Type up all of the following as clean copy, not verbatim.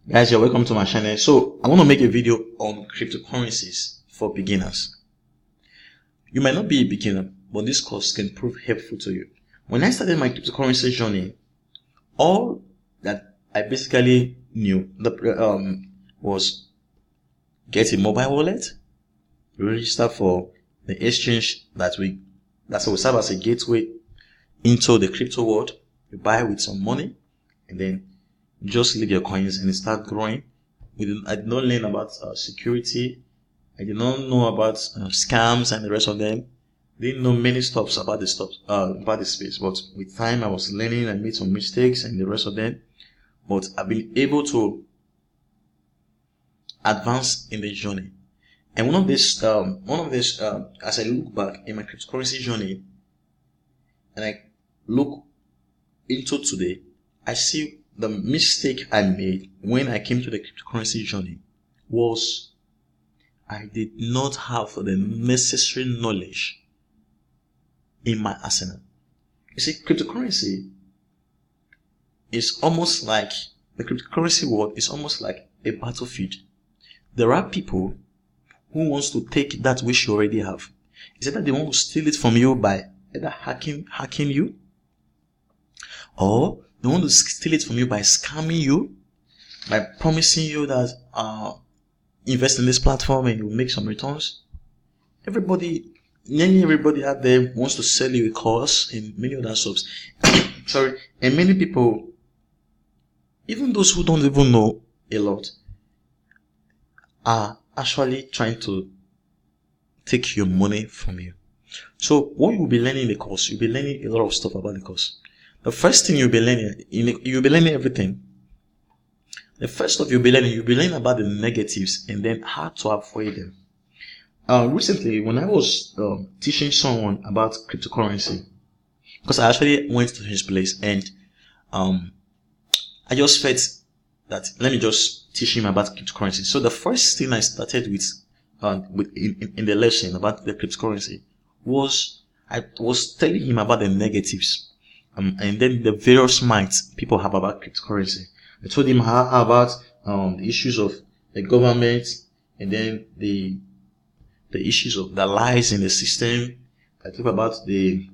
Guys, you're welcome to my channel. So I want to make a video on cryptocurrencies for beginners. You might not be a beginner, but this course can prove helpful to you. When I started my cryptocurrency journey, all that I basically knew was get a mobile wallet, register for the exchange that will serve as a gateway into the crypto world. You buy with some money, and then you just leave your coins and start growing. I did not learn about security. I did not know about scams and the rest of them. Didn't know many stuff about the space. But with time, I was learning. I made some mistakes and the rest of them. But I've been able to advance in the journey. And one of this, as I look back in my cryptocurrency journey, and I look into today, I see the mistake I made when I came to the cryptocurrency journey was I did not have the necessary knowledge in my arsenal. You see, cryptocurrency is almost like the cryptocurrency world is almost like a battlefield. There are people who wants to take that which you already have. Is it that they want to steal it from you by either hacking you, or they want to steal it from you by scamming you, by promising you that invest in this platform and you'll make some returns. Everybody out there wants to sell you a course in many other shops. Sorry, and many people, even those who don't even know a lot, are actually trying to take your money from you. So what you'll be learning in the course, you'll be learning a lot of stuff about the course. The first thing you'll be learning, you'll be learning everything. The first stuff you'll be learning about the negatives and then how to avoid them. Recently, when I was teaching someone about cryptocurrency, because I actually went to his place and I just felt that let me just teach him about cryptocurrency. So the first thing I started with in the lesson about the cryptocurrency was I was telling him about the negatives. And then the various myths people have about cryptocurrency. I told him how about the issues of the government, and then the issues of the lies in the system. I talk about the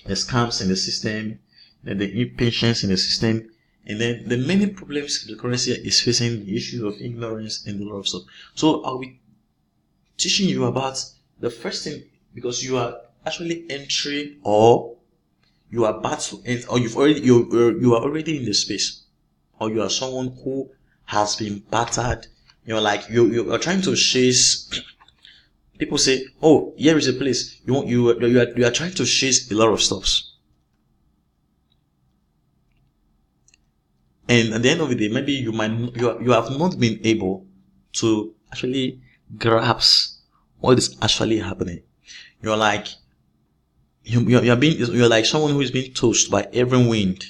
scams in the system, and the impatience in the system, and then the many problems cryptocurrency is facing, the issues of ignorance and a lot of stuff. So I'll be teaching you about the first thing, because you are actually entering, or you are about to enter, or you are already in the space, or you are someone who has been battered. You're like you are trying to chase. People say, "Oh, here is a place." You are trying to chase a lot of stuffs, and at the end of the day, maybe you have not been able to actually grasp what is actually happening. You're like you're like someone who is being tossed by every wind.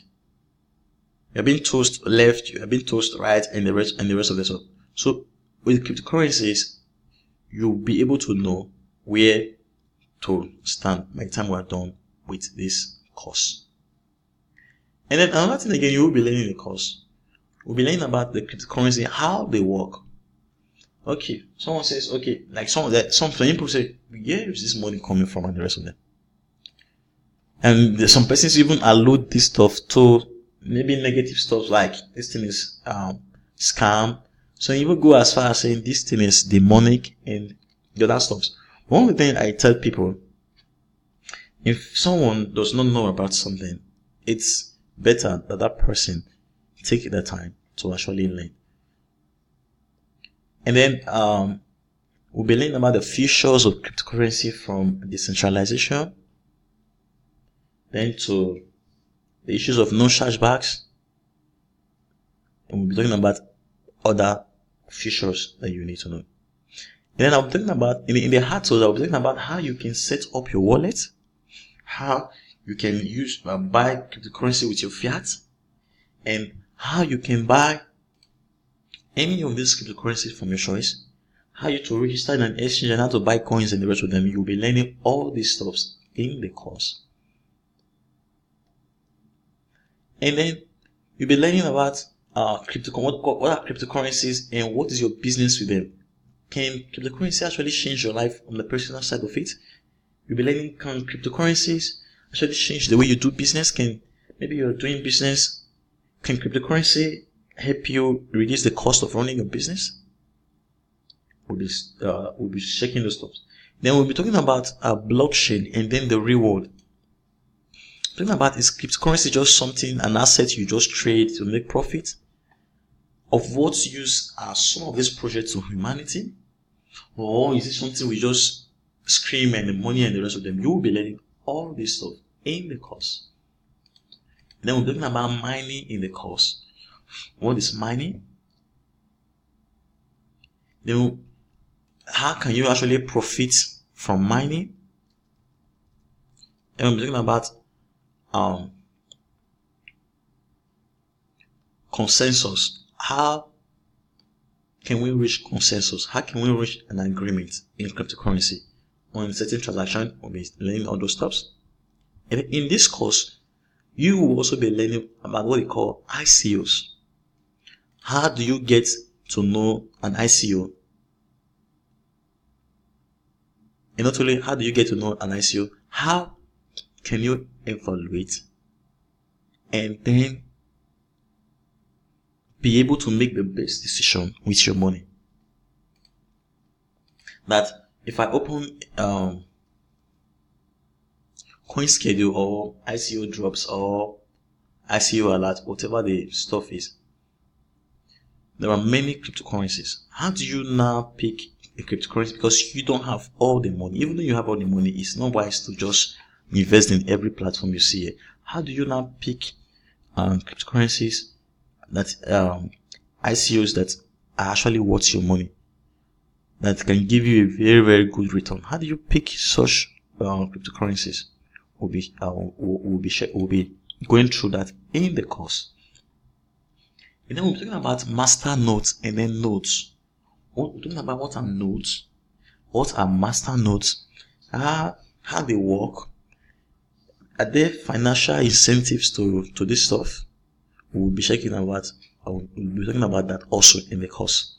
You're being tossed left, you're being tossed right, and the rest of the stuff. So with cryptocurrencies, you'll be able to know where to stand by the time we're done with this course. And then another thing again, you will be learning in the course. We'll be learning about the cryptocurrency, how they work. Okay, someone says, okay, like some people say, where is this money coming from, and the rest of them. And some persons even allude this stuff to maybe negative stuff, like this thing is scam. So you will go as far as saying this thing is demonic and the other stuff. One of the things I tell people, if someone does not know about something, it's better that person take the time to actually learn. And then we'll be learning about the features of cryptocurrency, from decentralization, then to the issues of no chargebacks, and we'll be talking about other features that you need to know. And then I'll be talking about in the hard tools, I'll be talking about how you can set up your wallet, how you can use buy cryptocurrency with your fiat, and how you can buy any of these cryptocurrencies from your choice, how you to register in an exchange, and how to buy coins and the rest of them. You'll be learning all these stuff in the course. And then you'll be learning about what are cryptocurrencies and what is your business with them? Can cryptocurrency actually change your life on the personal side of it? You'll be learning, can cryptocurrencies actually change the way you do business? Can maybe you're doing business, can cryptocurrency help you reduce the cost of running your business? We'll be checking those stuff. Then we'll be talking about blockchain and then the reward. Talking about, is cryptocurrency just something, an asset you just trade to make profit? Of what use are some of these projects to humanity? Or is it something we just scream and the money and the rest of them? You will be learning all this stuff in the course. Then we're talking about mining in the course. What is mining? Then how can you actually profit from mining? And we're talking about consensus. How can we reach consensus? How can we reach an agreement in cryptocurrency on certain transaction? We'll be learning all those stuff. And in this course, you will also be learning about what we call ICOs. How do you get to know an ICO? And not only how do you get to know an ICO, how can you evaluate and then be able to make the best decision with your money? That if I open coin schedule or ICO drops or ICO alert, whatever the stuff is, there are many cryptocurrencies. How do you now pick a cryptocurrency? Because you don't have all the money. Even though you have all the money, it's not wise to just invest in every platform you see here. How do you now pick cryptocurrencies that ICOs that are actually worth your money, that can give you a very, very good return? How do you pick such cryptocurrencies? We'll be going through that in the course. And then we're talking about master nodes and then nodes. We're talking about what are nodes, what are master nodes, how they work. Are there financial incentives to this stuff? We'll be talking about that also in the course.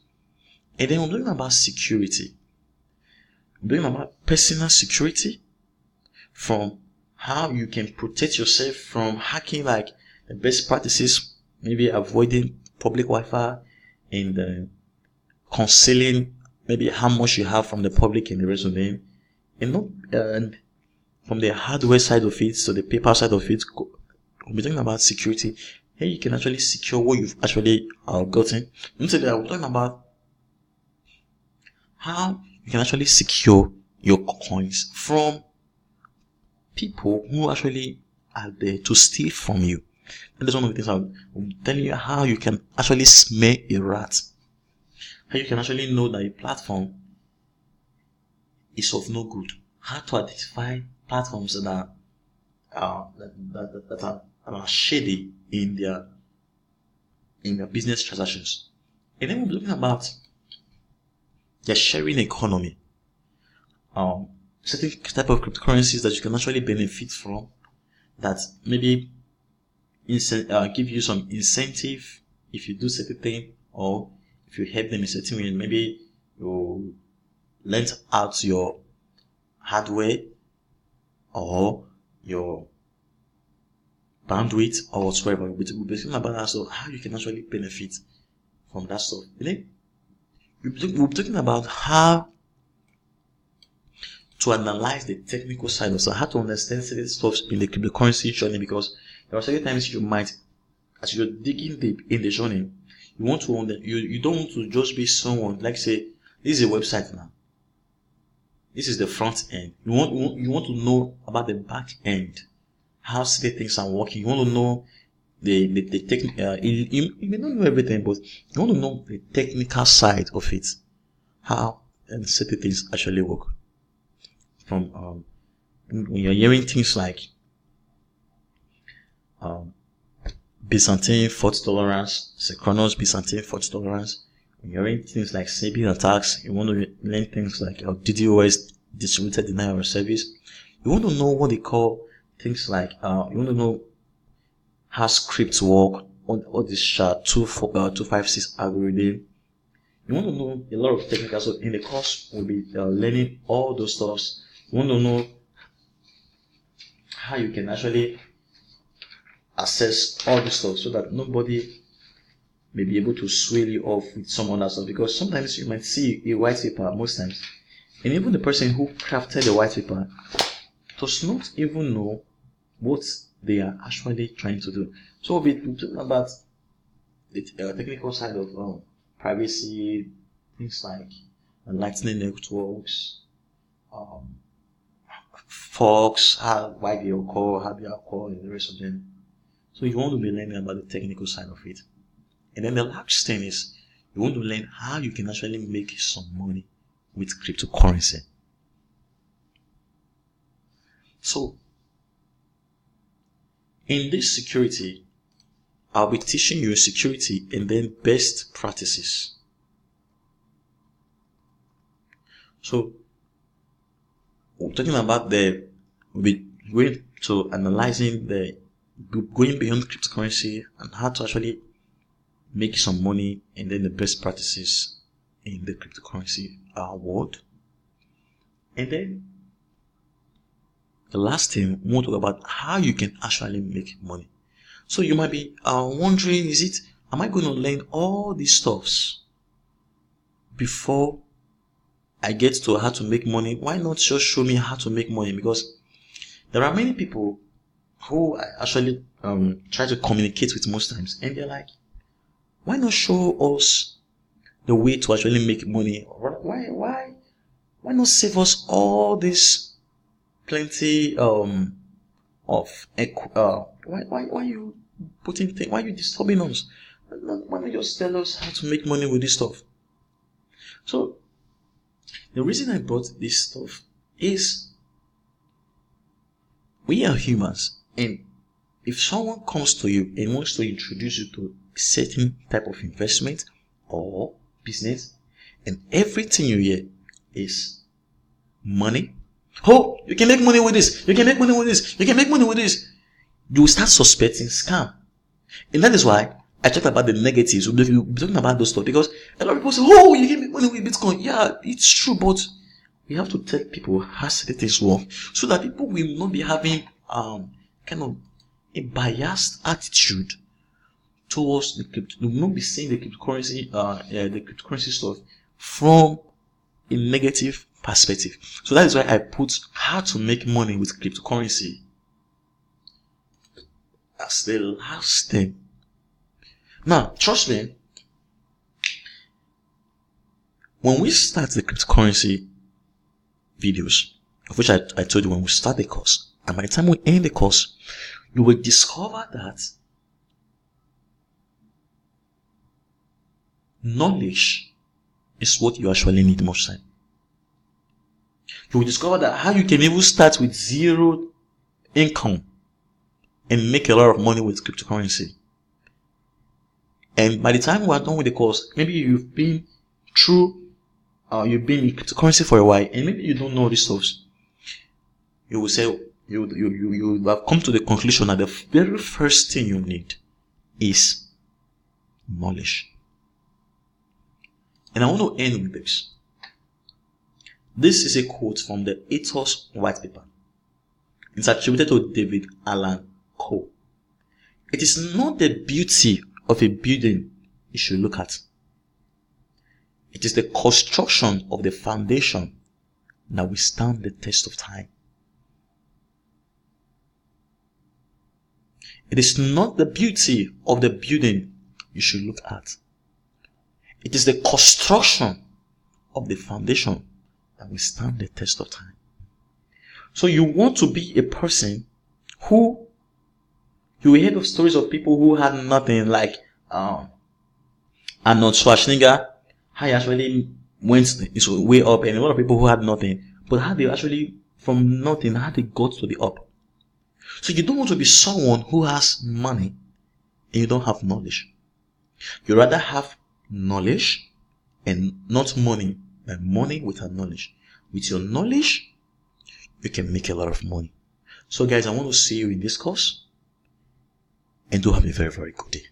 And then we're talking about security. We're talking about personal security, from how you can protect yourself from hacking, like the best practices, maybe avoiding public Wi-Fi and concealing maybe how much you have from the public and the rest of them, and not from the hardware side of it to the paper side of it. We'll be talking about security. Here you can actually secure what you've actually gotten. Instead, we're talking about how you can actually secure your coins from people who actually are there to steal from you. And that's one of the things I'm telling you, how you can actually smell a rat. How you can actually know that a platform is of no good. How to identify platforms that are shady in their business transactions. And then we're looking about the sharing economy. Certain type of cryptocurrencies that you can actually benefit from, that maybe give you some incentive if you do certain thing, or if you help them in certain way. Maybe you lend out your hardware or your bandwidth or whatsoever. We'll be talking about that, so how you can actually benefit from that stuff. And then we'll be talking about how to analyze the technical side of, so how to understand certain stuff in the cryptocurrency journey, because there are certain times you might, as you're digging deep in the journey, you want to you don't want to just be someone, like say, this is a website now. This is the front end. You want to know about the back end, how certain things are working. You want to know the technical. You may not know everything, but you want to know the technical side of it, how and certain things actually work. From when you're hearing things like Byzantine fault tolerance, synchronous Byzantine fault tolerance, when you're hearing things like Sabian attacks, you want to learn things like DDoS, distributed denial of service. You want to know what they call things like you want to know how scripts work, on all this SHA-256 algorithm. You want to know a lot of technical stuff. In the course, we'll be learning all those stuffs. You want to know how you can actually access all this stuff so that nobody may be able to sway you off with some other stuff. Because sometimes you might see a white paper, most times, and even the person who crafted the white paper does not even know what they are actually trying to do. So we'll be talking about the technical side of privacy, things like lightning networks, forks, why they occur, how they occur, and the rest of them. So you want to be learning about the technical side of it. And then the last thing is you want to learn how you can actually make some money with cryptocurrency. So in this security, I'll be teaching you security and then best practices. So we're talking about we'll be going to analyzing going beyond cryptocurrency and how to actually make some money, and then the best practices in the cryptocurrency world. And then the last thing, we want to talk about how you can actually make money. So you might be wondering, am I going to learn all these stuffs before I get to how to make money? Why not just show me how to make money? Because there are many people who I actually try to communicate with most times, and they're like, why not show us the way to actually make money? Why not save us all this plenty of why you putting things? Why are you disturbing us? Why not just tell us how to make money with this stuff? So the reason I brought this stuff is we are humans, and if someone comes to you and wants to introduce you to a certain type of investment or business, and everything you hear is money, oh, you can make money with this, you can make money with this, you can make money with this, you will start suspecting scam. And that is why I talked about the negatives. We'll be talking about those stuff, because a lot of people say, oh, you can make money with Bitcoin. Yeah, it's true, but we have to tell people how certain things work so that people will not be having kind of a biased attitude towards the crypto. They will not be seeing the cryptocurrency stuff from a negative perspective. So that is why I put how to make money with cryptocurrency as the last thing. Now, trust me, when we start the cryptocurrency videos, of which I told you when we start the course, and by the time we end the course, you will discover that knowledge is what you actually need most time. You will discover that how you can even start with zero income and make a lot of money with cryptocurrency. And by the time we are done with the course, maybe you've been in cryptocurrency for a while, and maybe you don't know these stuff. You will say, you have come to the conclusion that the very first thing you need is knowledge. And I want to end with this. This is a quote from the Ethos White Paper. It's attributed to David Allan Coe. It is not the beauty of a building you should look at. It is the construction of the foundation that will stand the test of time. It is not the beauty of the building you should look at. It is the construction of the foundation that will stand the test of time. So you want to be a person who, you heard of stories of people who had nothing, like Arnold Schwarzenegger, how he actually went his way up, and a lot of people who had nothing, but how they actually, from nothing, how they got to the up. So you don't want to be someone who has money and you don't have knowledge. You rather have knowledge and not money, than money without knowledge. With your knowledge, you can make a lot of money. So guys, I want to see you in this course, and do have a very, very good day.